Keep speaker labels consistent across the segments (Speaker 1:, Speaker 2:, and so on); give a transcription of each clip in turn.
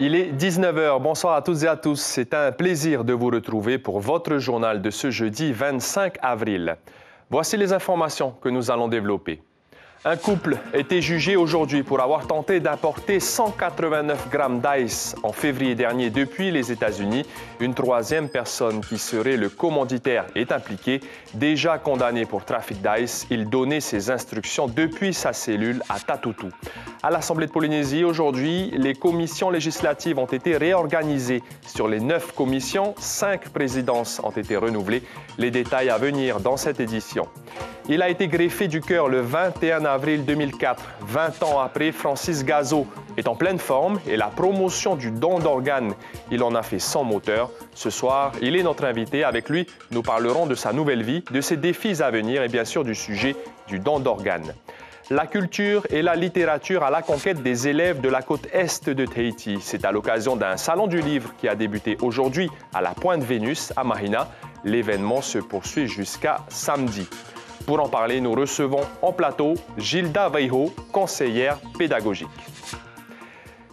Speaker 1: Il est 19 h. Bonsoir à toutes et à tous. C'est un plaisir de vous retrouver pour votre journal de ce jeudi 25 avril. Voici les informations que nous allons développer. Un couple a été jugé aujourd'hui pour avoir tenté d'importer 189 grammes d'ice en février dernier depuis les États-Unis. Une troisième personne qui serait le commanditaire est impliquée. Déjà condamné pour trafic d'ice, il donnait ses instructions depuis sa cellule à Tatoutou. À l'Assemblée de Polynésie, aujourd'hui, les commissions législatives ont été réorganisées. Sur les 9 commissions, 5 présidences ont été renouvelées. Les détails à venir dans cette édition. Il a été greffé du cœur le 21 avril 2004. 20 ans après, Francis Gazo est en pleine forme et la promotion du don d'organes, il en a fait son moteur. Ce soir, il est notre invité. Avec lui, nous parlerons de sa nouvelle vie, de ses défis à venir et bien sûr du sujet du don d'organes. La culture et la littérature à la conquête des élèves de la côte est de Tahiti. C'est à l'occasion d'un salon du livre qui a débuté aujourd'hui à la Pointe Vénus à Mahina. L'événement se poursuit jusqu'à samedi. Pour en parler, nous recevons en plateau Gilda Veiho, conseillère pédagogique.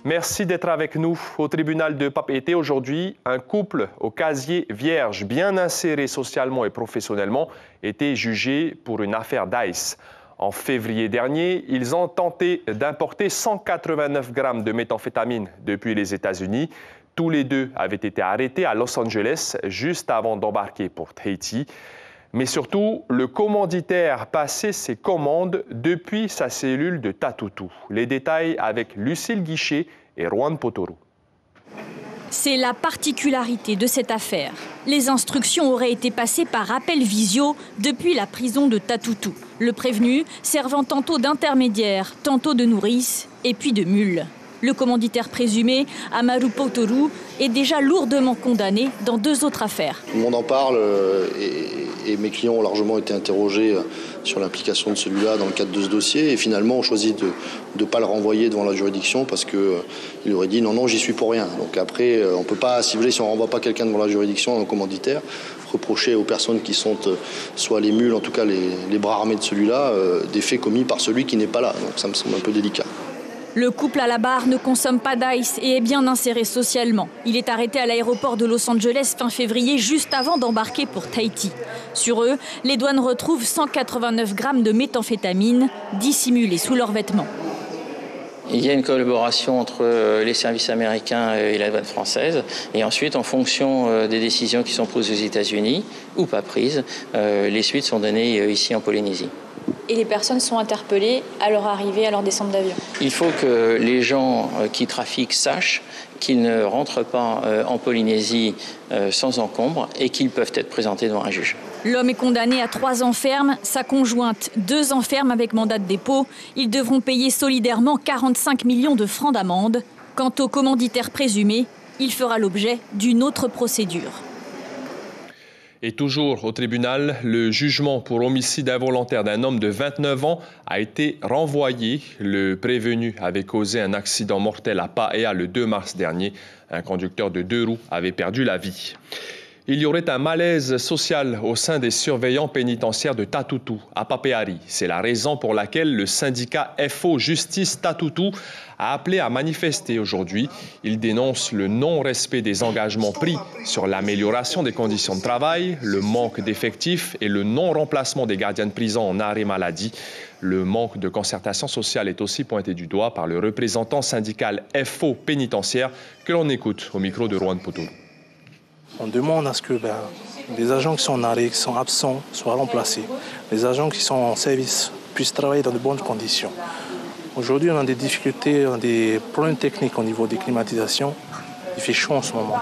Speaker 1: Merci d'être avec nous au tribunal de Papeete. Aujourd'hui, un couple au casier vierge, bien inséré socialement et professionnellement, était jugé pour une affaire d'ice. En février dernier, ils ont tenté d'importer 189 grammes de méthamphétamine depuis les États-Unis. Tous les deux avaient été arrêtés à Los Angeles juste avant d'embarquer pour Tahiti. Mais surtout, le commanditaire passait ses commandes depuis sa cellule de Tatoutou. Les détails avec Lucille Guichet et Juan Potoru.
Speaker 2: C'est la particularité de cette affaire. Les instructions auraient été passées par appel visio depuis la prison de Tatoutou. Le prévenu servant tantôt d'intermédiaire, tantôt de nourrice et puis de mule. Le commanditaire présumé, Amaru Potoru, est déjà lourdement condamné dans 2 autres affaires.
Speaker 3: Tout le monde en parle et mes clients ont largement été interrogés sur l'implication de celui-là dans le cadre de ce dossier. Et finalement, on choisit de ne pas le renvoyer devant la juridiction parce qu'il aurait dit non, j'y suis pour rien. Donc après, on ne peut pas, si vous voulez, si on ne renvoie pas quelqu'un devant la juridiction, un commanditaire, reprocher aux personnes qui sont soit les mules, en tout cas les bras armés de celui-là, des faits commis par celui qui n'est pas là. Donc ça me semble un peu délicat.
Speaker 2: Le couple à la barre ne consomme pas d'ice et est bien inséré socialement. Il est arrêté à l'aéroport de Los Angeles fin février, juste avant d'embarquer pour Tahiti. Sur eux, les douanes retrouvent 189 grammes de méthamphétamine dissimulés sous leurs vêtements.
Speaker 4: Il y a une collaboration entre les services américains et la douane française. Et ensuite, en fonction des décisions qui sont prises aux États-Unis ou pas prises, les suites sont données ici en Polynésie.
Speaker 2: Et les personnes sont interpellées à leur arrivée, à leur descente d'avion.
Speaker 4: Il faut que les gens qui trafiquent sachent qu'ils ne rentrent pas en Polynésie sans encombre et qu'ils peuvent être présentés devant un juge.
Speaker 2: L'homme est condamné à 3 ans ferme, sa conjointe 2 ans ferme avec mandat de dépôt. Ils devront payer solidairement 45 millions de francs d'amende. Quant au commanditaire présumé, il fera l'objet d'une autre procédure.
Speaker 1: Et toujours au tribunal, le jugement pour homicide involontaire d'un homme de 29 ans a été renvoyé. Le prévenu avait causé un accident mortel à Paea le 2 mars dernier. Un conducteur de 2 roues avait perdu la vie. Il y aurait un malaise social au sein des surveillants pénitentiaires de Tatoutou, à Papeari. C'est la raison pour laquelle le syndicat FO Justice Tatoutou a appelé à manifester aujourd'hui. Il dénonce le non-respect des engagements pris sur l'amélioration des conditions de travail, le manque d'effectifs et le non-remplacement des gardiens de prison en arrêt maladie. Le manque de concertation sociale est aussi pointé du doigt par le représentant syndical FO pénitentiaire que l'on écoute au micro de Juan Potoru.
Speaker 5: On demande à ce que les agents qui sont en arrêt, qui sont absents, soient remplacés. Les agents qui sont en service puissent travailler dans de bonnes conditions. Aujourd'hui, on a des difficultés, on a des problèmes techniques au niveau des climatisations. Il fait chaud en ce moment.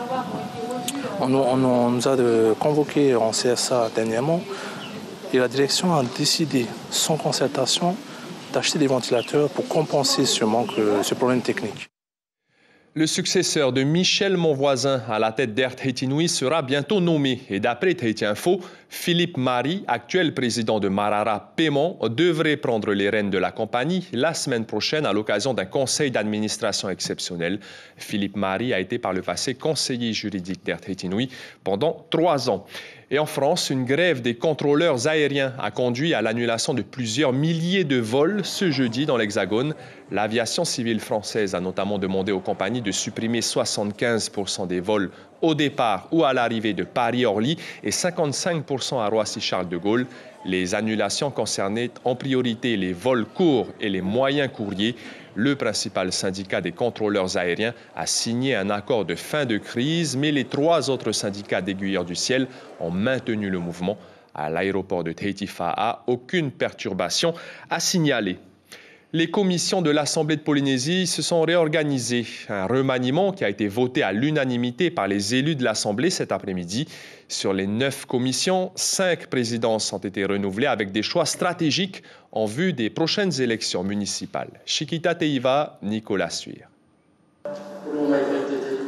Speaker 5: On nous a convoqués en CSA dernièrement et la direction a décidé, sans concertation, d'acheter des ventilateurs pour compenser ce problème technique.
Speaker 1: Le successeur de Michel Monvoisin à la tête d'Air Tahiti Nui sera bientôt nommé. Et d'après Tahiti Info, Philippe Marie, actuel président de Marara Paiement, devrait prendre les rênes de la compagnie la semaine prochaine à l'occasion d'un conseil d'administration exceptionnel. Philippe Marie a été par le passé conseiller juridique d'Air Tahiti Nui pendant 3 ans. Et en France, une grève des contrôleurs aériens a conduit à l'annulation de plusieurs milliers de vols ce jeudi dans l'Hexagone. L'aviation civile française a notamment demandé aux compagnies de supprimer 75% des vols au départ ou à l'arrivée de Paris-Orly et 55% à Roissy-Charles de Gaulle. Les annulations concernaient en priorité les vols courts et les moyens courriers. Le principal syndicat des contrôleurs aériens a signé un accord de fin de crise, mais les 3 autres syndicats d'aiguilleurs du ciel ont maintenu le mouvement. À l'aéroport de Tahiti-Fa'a, aucune perturbation à signaler. Les commissions de l'Assemblée de Polynésie se sont réorganisées. Un remaniement qui a été voté à l'unanimité par les élus de l'Assemblée cet après-midi. Sur les 9 commissions, 5 présidences ont été renouvelées avec des choix stratégiques en vue des prochaines élections municipales. Chiquita Teiva, Nicolas Suir.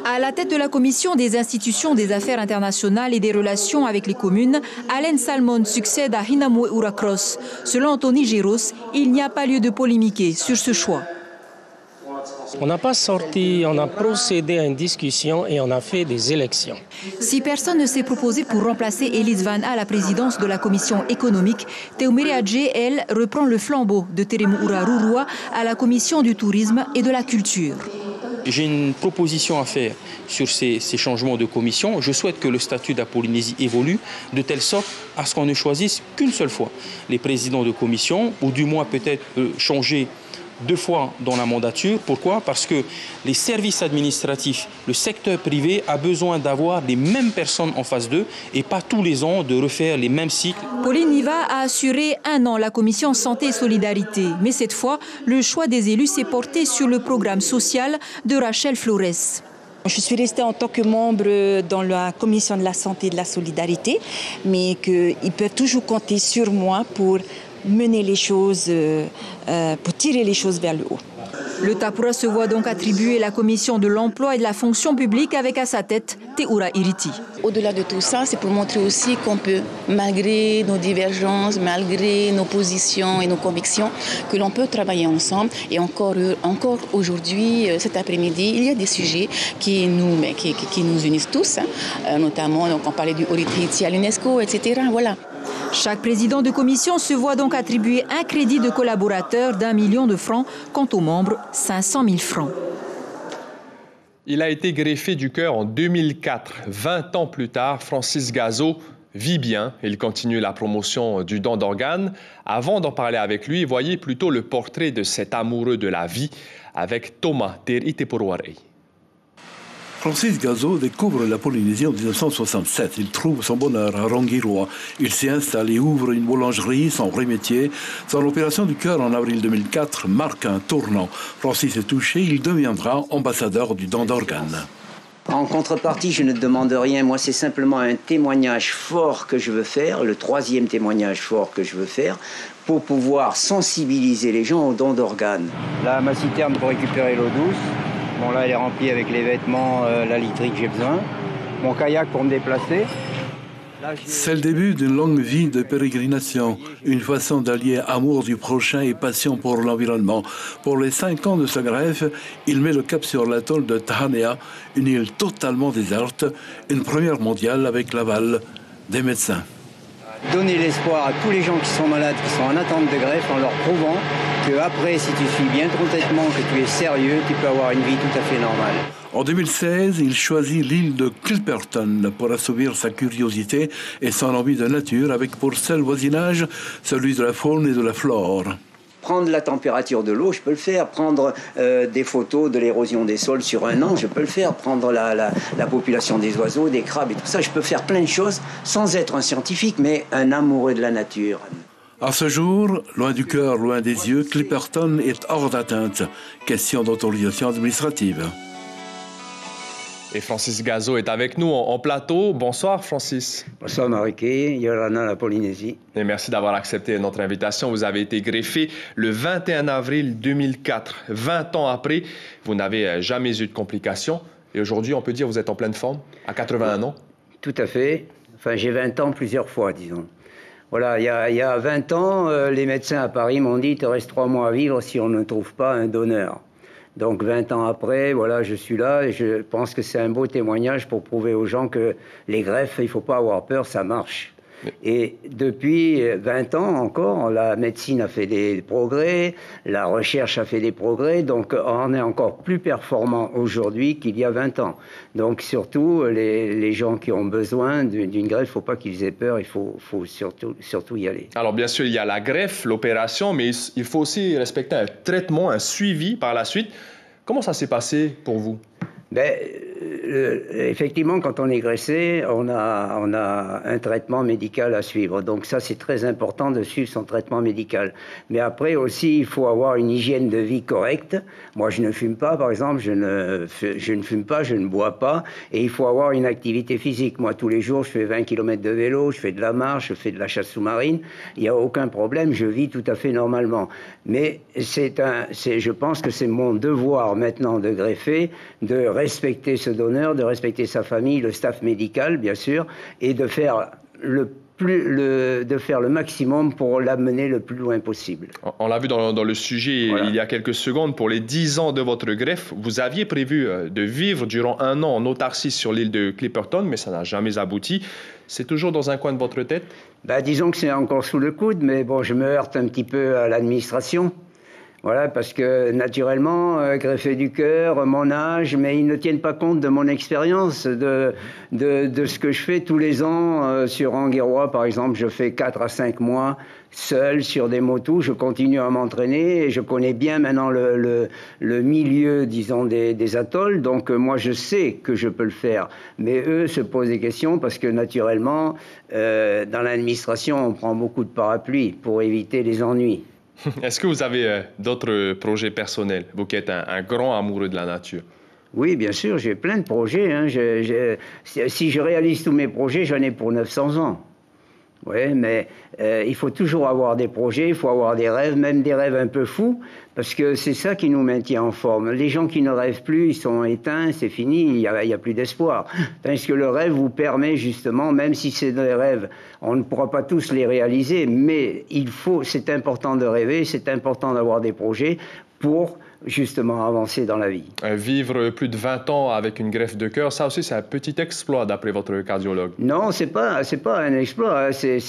Speaker 6: À la tête de la Commission des institutions des affaires internationales et des relations avec les communes, Alain Salmon succède à Hinamue Urakros. Selon Anthony Géros, il n'y a pas lieu de polémiquer sur ce choix.
Speaker 7: On n'a pas sorti, on a procédé à une discussion et on a fait des élections.
Speaker 6: Si personne ne s'est proposé pour remplacer Elise Van à la présidence de la commission économique, Teumere Adje, elle, reprend le flambeau de Teremu Urarurua à la commission du tourisme et de la culture.
Speaker 8: J'ai une proposition à faire sur ces changements de commission. Je souhaite que le statut de la Polynésie évolue de telle sorte à ce qu'on ne choisisse qu'une seule fois les présidents de commission, ou du moins peut-être changer 2 fois dans la mandature. Pourquoi? Parce que les services administratifs, le secteur privé a besoin d'avoir les mêmes personnes en face d'eux et pas tous les ans de refaire les mêmes cycles.
Speaker 6: Pauline Niva a assuré 1 an la commission Santé et Solidarité. Mais cette fois, le choix des élus s'est porté sur le programme social de Rachel Flores.
Speaker 9: Je suis restée en tant que membre dans la commission de la santé et de la solidarité, mais qu'ils peuvent toujours compter sur moi pour mener les choses, pour tirer les choses vers le haut.
Speaker 6: Le Tapura se voit donc attribuer la commission de l'emploi et de la fonction publique avec à sa tête Teura Iriti.
Speaker 10: Au-delà de tout ça, c'est pour montrer aussi qu'on peut, malgré nos divergences, malgré nos positions et nos convictions, que l'on peut travailler ensemble. Et encore aujourd'hui, cet après-midi, il y a des sujets qui nous unissent tous, notamment donc on parlait du Haut-Tahiti à l'UNESCO, etc. Voilà.
Speaker 6: Chaque président de commission se voit donc attribuer un crédit de collaborateur d'1 million de francs, quant aux membres, 500 000 francs.
Speaker 1: Il a été greffé du cœur en 2004. 20 ans plus tard, Francis Gazo vit bien. Il continue la promotion du don d'organes. Avant d'en parler avec lui, voyez plutôt le portrait de cet amoureux de la vie avec Thomas Teriteporwarei.
Speaker 11: Francis Gazo découvre la Polynésie en 1967. Il trouve son bonheur à Rongiroa. Il s'y installe et ouvre une boulangerie, son vrai métier. Son opération du cœur en avril 2004 marque un tournant. Francis est touché, il deviendra ambassadeur du don d'organes.
Speaker 12: En contrepartie, je ne demande rien. Moi, c'est simplement un témoignage fort que je veux faire, le 3e témoignage fort que je veux faire, pour pouvoir sensibiliser les gens au don d'organes.
Speaker 13: Là, ma citerne pour récupérer l'eau douce. Bon, là, elle est remplie avec les vêtements, la literie que j'ai besoin. Mon kayak pour me déplacer.
Speaker 11: C'est le début d'une longue vie de pérégrination, une façon d'allier amour du prochain et passion pour l'environnement. Pour les 5 ans de sa greffe, il met le cap sur l'atoll de Tahanea, une île totalement déserte, une première mondiale avec l'aval des médecins.
Speaker 13: Donner l'espoir à tous les gens qui sont malades, qui sont en attente de greffe, en leur prouvant qu'après, si tu suis bien ton traitement, que tu es sérieux, tu peux avoir une vie tout à fait normale.
Speaker 11: En 2016, il choisit l'île de Clipperton pour assouvir sa curiosité et son envie de nature, avec pour seul voisinage celui de la faune et de la flore.
Speaker 12: Prendre la température de l'eau, je peux le faire. Prendre des photos de l'érosion des sols sur 1 an, je peux le faire. Prendre la population des oiseaux, des crabes et tout ça, je peux faire plein de choses sans être un scientifique, mais un amoureux de la nature.
Speaker 11: À ce jour, loin du cœur, loin des yeux, Clipperton est hors d'atteinte. Question d'autorisation administrative.
Speaker 1: Et Francis Gazo est avec nous en plateau. Bonsoir Francis.
Speaker 14: Bonsoir Mariké, Yorana, la Polynésie.
Speaker 1: Et merci d'avoir accepté notre invitation. Vous avez été greffé le 21 avril 2004. 20 ans après, vous n'avez jamais eu de complications. Et aujourd'hui, on peut dire que vous êtes en pleine forme, à 81 ans.
Speaker 14: Tout à fait. Enfin, j'ai 20 ans plusieurs fois, disons. Voilà, il y a 20 ans, les médecins à Paris m'ont dit « il te reste 3 mois à vivre si on ne trouve pas un donneur ». Donc 20 ans après, voilà, je suis là et je pense que c'est un beau témoignage pour prouver aux gens que les greffes, il ne faut pas avoir peur, ça marche. Et depuis 20 ans encore, la médecine a fait des progrès, la recherche a fait des progrès, donc on est encore plus performant aujourd'hui qu'il y a 20 ans. Donc surtout, les gens qui ont besoin d'une greffe, il ne faut pas qu'ils aient peur, il faut surtout y aller.
Speaker 1: Alors bien sûr, il y a la greffe, l'opération, mais il faut aussi respecter un traitement, un suivi par la suite. Comment ça s'est passé pour vous?
Speaker 14: Effectivement, quand on est graissé, on a un traitement médical à suivre. Donc ça, c'est très important de suivre son traitement médical. Mais après aussi, il faut avoir une hygiène de vie correcte. Moi, je ne fume pas, par exemple. Je ne fume pas, je ne bois pas. Et il faut avoir une activité physique. Moi, tous les jours, je fais 20 km de vélo, je fais de la marche, je fais de la chasse sous-marine. Il n'y a aucun problème, je vis tout à fait normalement. Mais je pense que c'est mon devoir maintenant de greffer, de respecter ce donneur, de respecter sa famille, le staff médical, bien sûr, et de faire le maximum pour l'amener le plus loin possible.
Speaker 1: On l'a vu dans le sujet il y a quelques secondes. Pour les 10 ans de votre greffe, vous aviez prévu de vivre durant 1 an en autarcie sur l'île de Clipperton, mais ça n'a jamais abouti. C'est toujours dans un coin de votre tête?
Speaker 14: Disons que c'est encore sous le coude, mais bon, je me heurte un petit peu à l'administration. Voilà, parce que naturellement, greffer du cœur, mon âge, mais ils ne tiennent pas compte de mon expérience, de ce que je fais tous les ans sur Anguirrois, par exemple. Je fais 4 à 5 mois seul sur des motos, je continue à m'entraîner et je connais bien maintenant le milieu, disons, des atolls. Donc moi, je sais que je peux le faire. Mais eux se posent des questions parce que naturellement, dans l'administration, on prend beaucoup de parapluies pour éviter les ennuis.
Speaker 1: Est-ce que vous avez d'autres projets personnels, vous qui êtes un grand amoureux de la nature?
Speaker 14: Oui, bien sûr, j'ai plein de projets. Hein. Si je réalise tous mes projets, j'en ai pour 900 ans. Oui, mais il faut toujours avoir des projets, il faut avoir des rêves, même des rêves un peu fous, parce que c'est ça qui nous maintient en forme. Les gens qui ne rêvent plus, ils sont éteints, c'est fini, il n'y a plus d'espoir. Parce que le rêve vous permet justement, même si c'est des rêves, on ne pourra pas tous les réaliser, mais c'est important de rêver, c'est important d'avoir des projets pour justement avancer dans la vie.
Speaker 1: Vivre plus de 20 ans avec une greffe de cœur, ça aussi c'est un petit exploit d'après votre cardiologue.
Speaker 14: Non, c'est pas un exploit, c'est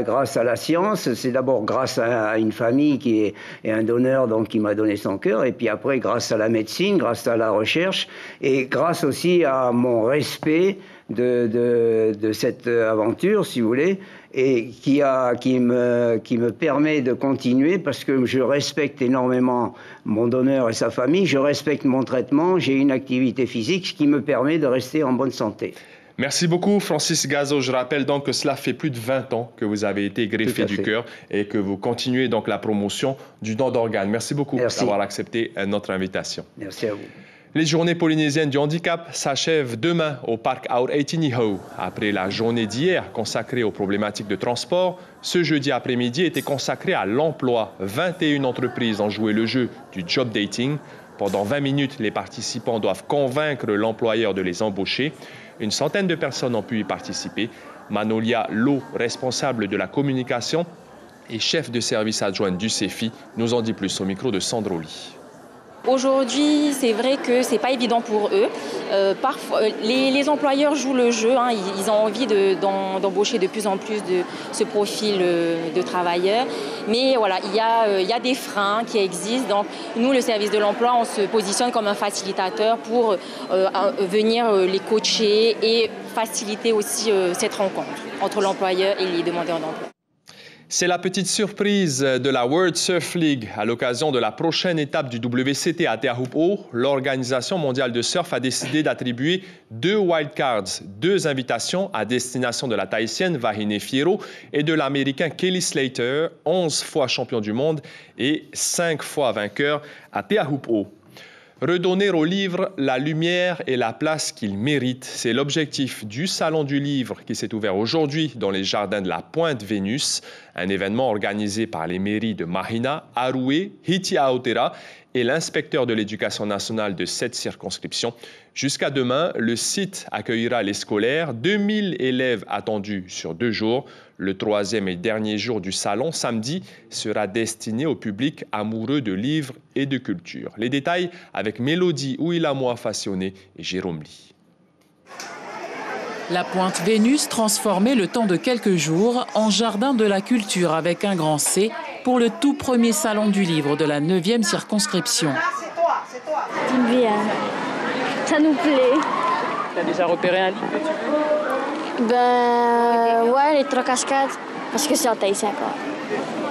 Speaker 14: grâce à la science, c'est d'abord grâce à une famille qui est un donneur donc qui m'a donné son cœur, et puis après grâce à la médecine, grâce à la recherche, et grâce aussi à mon respect de cette aventure, si vous voulez, et qui me permet de continuer parce que je respecte énormément mon donneur et sa famille, je respecte mon traitement, j'ai une activité physique, ce qui me permet de rester en bonne santé.
Speaker 1: Merci beaucoup, Francis Gazo. Je rappelle donc que cela fait plus de 20 ans que vous avez été greffé du cœur et que vous continuez donc la promotion du don d'organes. Merci beaucoup d'avoir accepté notre invitation.
Speaker 14: Merci à vous.
Speaker 1: Les journées polynésiennes du handicap s'achèvent demain au parc Aur Eitiniho. Après la journée d'hier consacrée aux problématiques de transport, ce jeudi après-midi était consacré à l'emploi. 21 entreprises ont joué le jeu du job dating. Pendant 20 minutes, les participants doivent convaincre l'employeur de les embaucher. Une centaine de personnes ont pu y participer. Manolia Lo, responsable de la communication et chef de service adjoint du CEFI, nous en dit plus au micro de Sandro Ly.
Speaker 15: Aujourd'hui, c'est vrai que c'est pas évident pour eux. Parfois, les employeurs jouent le jeu. Hein, ils ont envie d'embaucher de plus en plus de ce profil de travailleurs. Mais voilà, il y a des freins qui existent. Donc, nous, le service de l'emploi, on se positionne comme un facilitateur pour venir les coacher et faciliter aussi cette rencontre entre l'employeur et les demandeurs d'emploi.
Speaker 1: C'est la petite surprise de la World Surf League. À l'occasion de la prochaine étape du WCT à Te Ahupu'o, l'Organisation mondiale de surf a décidé d'attribuer 2 wildcards, 2 invitations à destination de la Tahitienne Vahine Fierro et de l'Américain Kelly Slater, 11 fois champion du monde et 5 fois vainqueur à Te Ahupu'o. Redonner au livre la lumière et la place qu'il mérite. C'est l'objectif du Salon du Livre qui s'est ouvert aujourd'hui dans les jardins de la Pointe Vénus, un événement organisé par les mairies de Mahina, Arué, Hiti Aotera et l'inspecteur de l'éducation nationale de cette circonscription. Jusqu'à demain, le site accueillera les scolaires, 2000 élèves attendus sur 2 jours. Le 3e et dernier jour du salon, samedi, sera destiné au public amoureux de livres et de culture. Les détails avec Mélodie Ouilamoa Fassionné et Jérôme Lee.
Speaker 16: La Pointe Vénus transformée le temps de quelques jours en jardin de la culture avec un grand C pour le tout premier salon du livre de la 9e circonscription.
Speaker 17: Bien, ça nous plaît.
Speaker 16: Tu as déjà repéré un livre que tu veux?
Speaker 17: Ouais, les 3 cascades, parce que c'est en tahitien quoi.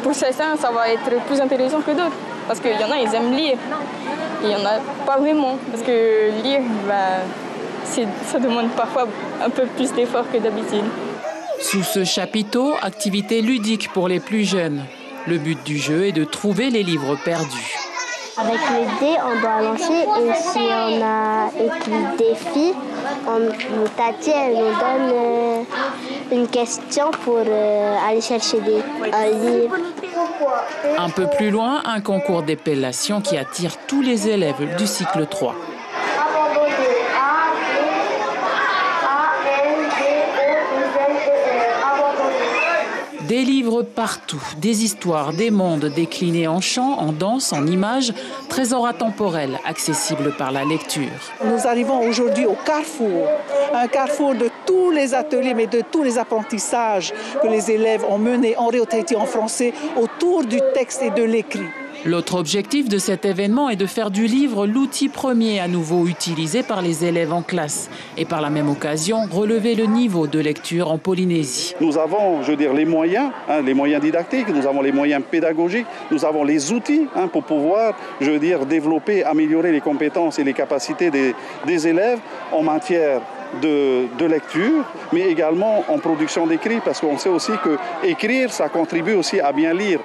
Speaker 18: Pour certains, ça va être plus intéressant que d'autres, parce qu'il y en a, ils aiment lire. Et il n'y en a pas vraiment, parce que lire, ça demande parfois un peu plus d'efforts que d'habitude.
Speaker 16: Sous ce chapiteau, activité ludique pour les plus jeunes. Le but du jeu est de trouver les livres perdus.
Speaker 17: Avec les dés, on doit lancer et si on a écrit défi, Tati, elle nous donne une question pour aller chercher un livre.
Speaker 16: Un peu plus loin, un concours d'épellation qui attire tous les élèves du cycle 3. Des livres partout, des histoires, des mondes déclinés en chant, en danse, en images, trésors intemporels accessibles par la lecture.
Speaker 19: Nous arrivons aujourd'hui au carrefour, un carrefour de tous les ateliers, mais de tous les apprentissages que les élèves ont menés en Réau Tahiti en français autour du texte et de l'écrit.
Speaker 16: L'autre objectif de cet événement est de faire du livre l'outil premier à nouveau utilisé par les élèves en classe et par la même occasion relever le niveau de lecture en Polynésie.
Speaker 20: Nous avons, les moyens, les moyens didactiques, nous avons les moyens pédagogiques, nous avons les outils pour pouvoir, développer, améliorer les compétences et les capacités des élèves en matière de lecture, mais également en production d'écrit, parce qu'on sait aussi que écrire, ça contribue aussi à bien lire.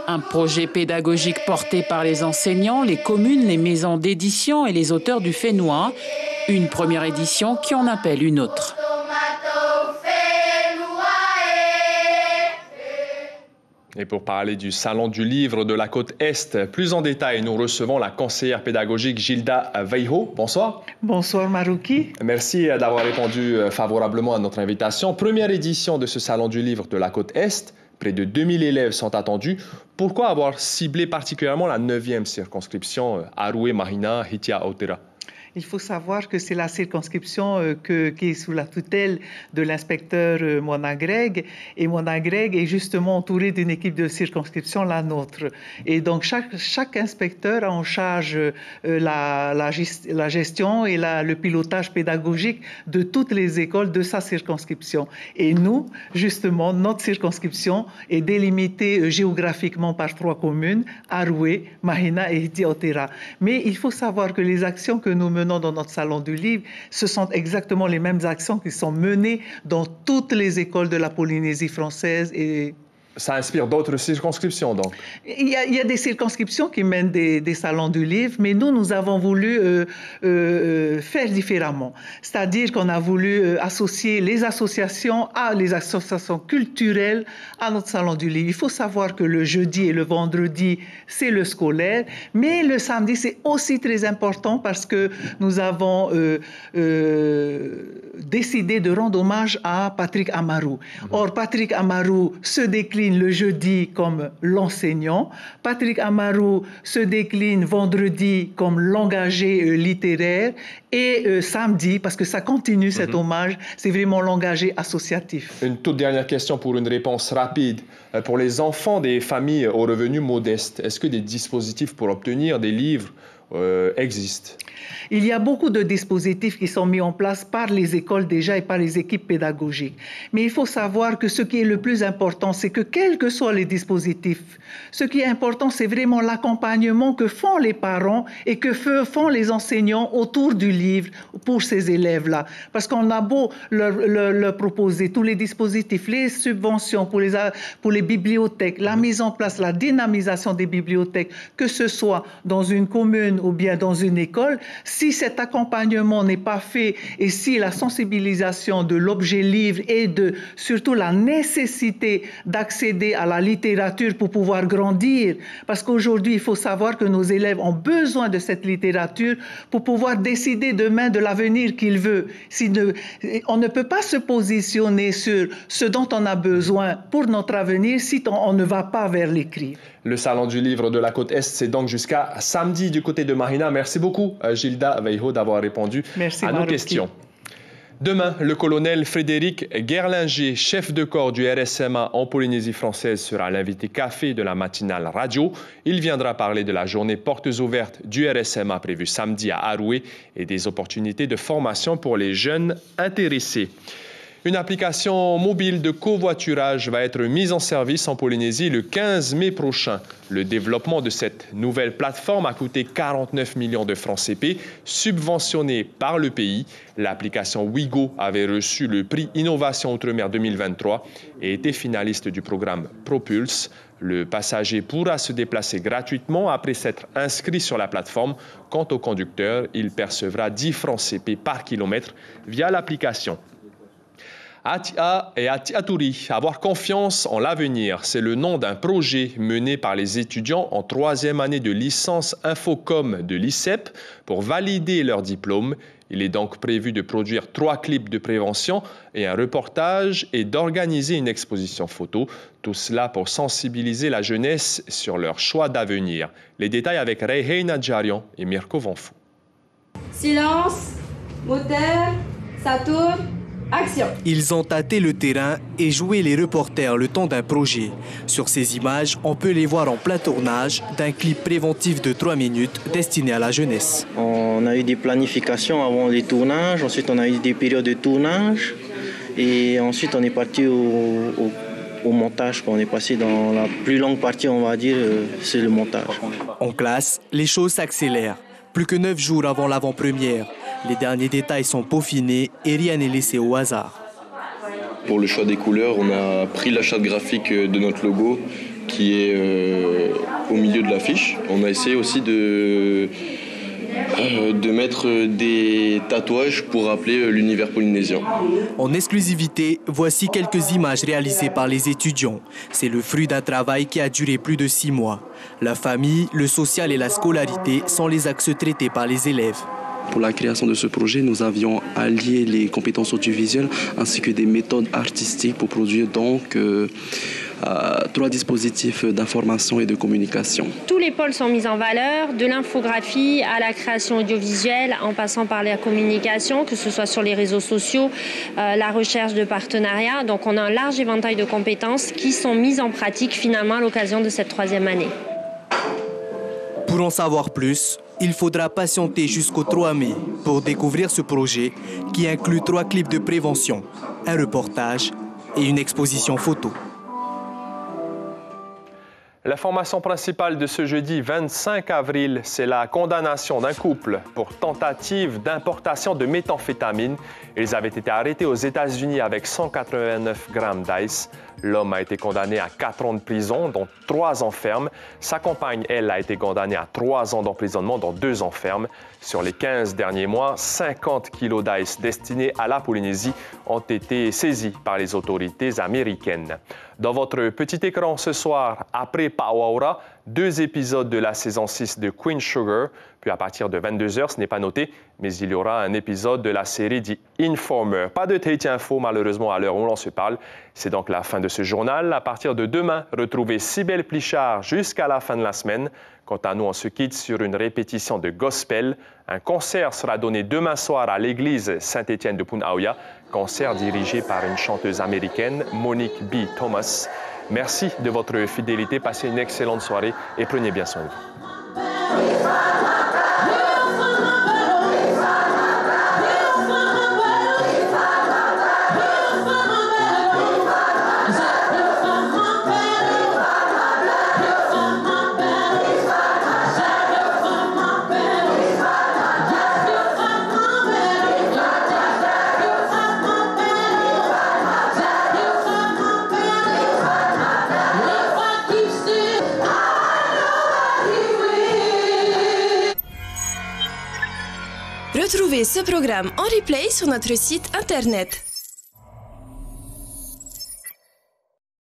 Speaker 16: Un projet pédagogique porté par les enseignants, les communes, les maisons d'édition et les auteurs du Fénois. Une première édition qui en appelle une autre.
Speaker 1: Et pour parler du Salon du livre de la côte Est, plus en détail, nous recevons la conseillère pédagogique Gilda Veiho. Bonsoir.
Speaker 19: Bonsoir Marouki.
Speaker 1: Merci d'avoir répondu favorablement à notre invitation. Première édition de ce Salon du livre de la côte Est. Près de 2000 élèves sont attendus. Pourquoi avoir ciblé particulièrement la 9e circonscription, Aroué, Mahina, Hitia, Aotera?
Speaker 19: Il faut savoir que c'est la circonscription qui est sous la tutelle de l'inspecteur Mona Greg. Et Mona Greg est justement entouré d'une équipe de circonscription, la nôtre. Et donc, chaque inspecteur a en charge la gestion et le pilotage pédagogique de toutes les écoles de sa circonscription. Et nous, justement, notre circonscription est délimitée géographiquement par 3 communes, Aroué, Mahina et Hitia Aotera. Mais il faut savoir que les actions que nous menons dans notre salon du livre, ce sont exactement les mêmes actions qui sont menées dans toutes les écoles de la Polynésie française. Et
Speaker 1: ça inspire d'autres circonscriptions, donc?
Speaker 19: Il y a des circonscriptions qui mènent des salons du livre, mais nous avons voulu faire différemment. C'est-à-dire qu'on a voulu associer les associations culturelles à notre salon du livre. Il faut savoir que le jeudi et le vendredi, c'est le scolaire, mais le samedi, c'est aussi très important parce que nous avons décidé de rendre hommage à Patrick Amarou. Or, Patrick Amarou se décline le jeudi comme l'enseignant. Patrick Amarou se décline vendredi comme l'engagé littéraire et samedi, parce que ça continue cet hommage, c'est vraiment l'engagé associatif.
Speaker 1: Une toute dernière question pour une réponse rapide. Pour les enfants des familles aux revenus modestes, est-ce que des dispositifs pour obtenir des livres existent?
Speaker 19: Il y a beaucoup de dispositifs qui sont mis en place par les écoles déjà et par les équipes pédagogiques. Mais il faut savoir que ce qui est le plus important, c'est que quels que soient les dispositifs, ce qui est important, c'est vraiment l'accompagnement que font les parents et que font les enseignants autour du livre pour ces élèves-là. Parce qu'on a beau leur proposer tous les dispositifs, les subventions pour les bibliothèques, la mise en place, la dynamisation des bibliothèques, que ce soit dans une commune ou bien dans une école, si cet accompagnement n'est pas fait et si la sensibilisation de l'objet livre et surtout la nécessité d'accéder à la littérature pour pouvoir grandir, parce qu'aujourd'hui, il faut savoir que nos élèves ont besoin de cette littérature pour pouvoir décider demain de l'avenir qu'ils veulent. On ne peut pas se positionner sur ce dont on a besoin pour notre avenir si on ne va pas vers l'écrit.
Speaker 1: Le Salon du livre de la Côte Est, c'est donc jusqu'à samedi du côté de Marina. Merci beaucoup, Gilda Veijo, d'avoir répondu à nos questions. Demain, le colonel Frédéric Guerlinger, chef de corps du RSMA en Polynésie française, sera l'invité café de la matinale radio. Il viendra parler de la journée portes ouvertes du RSMA prévue samedi à Aroué et des opportunités de formation pour les jeunes intéressés. Une application mobile de covoiturage va être mise en service en Polynésie le 15 mai prochain. Le développement de cette nouvelle plateforme a coûté 49 millions de francs CP, subventionnés par le pays. L'application Ouigo avait reçu le prix Innovation Outre-mer 2023 et était finaliste du programme Propulse. Le passager pourra se déplacer gratuitement après s'être inscrit sur la plateforme. Quant au conducteur, il percevra 10 francs CP par kilomètre via l'application. Atia et Atiaturi, avoir confiance en l'avenir, c'est le nom d'un projet mené par les étudiants en 3e année de licence Infocom de l'ICEP pour valider leur diplôme. Il est donc prévu de produire 3 clips de prévention et un reportage et d'organiser une exposition photo. Tout cela pour sensibiliser la jeunesse sur leur choix d'avenir. Les détails avec Reihe Nadjarian et Mirko Vanfou.
Speaker 21: Silence, moteur, ça tourne. Action.
Speaker 22: Ils ont tâté le terrain et joué les reporters le temps d'un projet. Sur ces images, on peut les voir en plein tournage d'un clip préventif de 3 minutes destiné à la jeunesse.
Speaker 4: On a eu des planifications avant les tournages, ensuite on a eu des périodes de tournage et ensuite on est parti au montage. On est passé dans la plus longue partie, on va dire, c'est le montage.
Speaker 22: En classe, les choses s'accélèrent. Plus que 9 jours avant l'avant-première, les derniers détails sont peaufinés et rien n'est laissé au hasard.
Speaker 23: Pour le choix des couleurs, on a pris la charte graphique de notre logo qui est au milieu de l'affiche. On a essayé aussi de mettre des tatouages pour rappeler l'univers polynésien.
Speaker 22: En exclusivité, voici quelques images réalisées par les étudiants. C'est le fruit d'un travail qui a duré plus de 6 mois. La famille, le social et la scolarité sont les axes traités par les élèves.
Speaker 24: Pour la création de ce projet, nous avions allié les compétences audiovisuelles ainsi que des méthodes artistiques pour produire donc 3 dispositifs d'information et de communication.
Speaker 25: Tous les pôles sont mis en valeur, de l'infographie à la création audiovisuelle, en passant par la communication, que ce soit sur les réseaux sociaux, la recherche de partenariats. Donc on a un large éventail de compétences qui sont mises en pratique finalement à l'occasion de cette 3e année.
Speaker 22: Pour en savoir plus, il faudra patienter jusqu'au 3 mai pour découvrir ce projet qui inclut 3 clips de prévention, un reportage et une exposition photo.
Speaker 1: L'information principale de ce jeudi 25 avril, c'est la condamnation d'un couple pour tentative d'importation de méthamphétamine. Ils avaient été arrêtés aux États-Unis avec 189 grammes d'ice. L'homme a été condamné à 4 ans de prison, dont 3 ans ferme. Sa compagne, elle, a été condamnée à 3 ans d'emprisonnement, dont 2 ans ferme. Sur les 15 derniers mois, 50 kilos d'ice destinés à la Polynésie ont été saisis par les autorités américaines. Dans votre petit écran ce soir, après Pauaura, 2 épisodes de la saison 6 de Queen Sugar. Puis à partir de 22h, ce n'est pas noté, mais il y aura un épisode de la série The Informer. Pas de Tahiti Info, malheureusement, à l'heure où l'on se parle. C'est donc la fin de ce journal. À partir de demain, retrouvez Cybèle Plichard jusqu'à la fin de la semaine. Quant à nous, on se quitte sur une répétition de gospel. Un concert sera donné demain soir à l'église Saint-Étienne de Punaauia. Concert dirigé par une chanteuse américaine, Monique B. Thomas. Merci de votre fidélité. Passez une excellente soirée et prenez bien soin de vous.
Speaker 2: Retrouvez ce programme en replay sur notre site internet.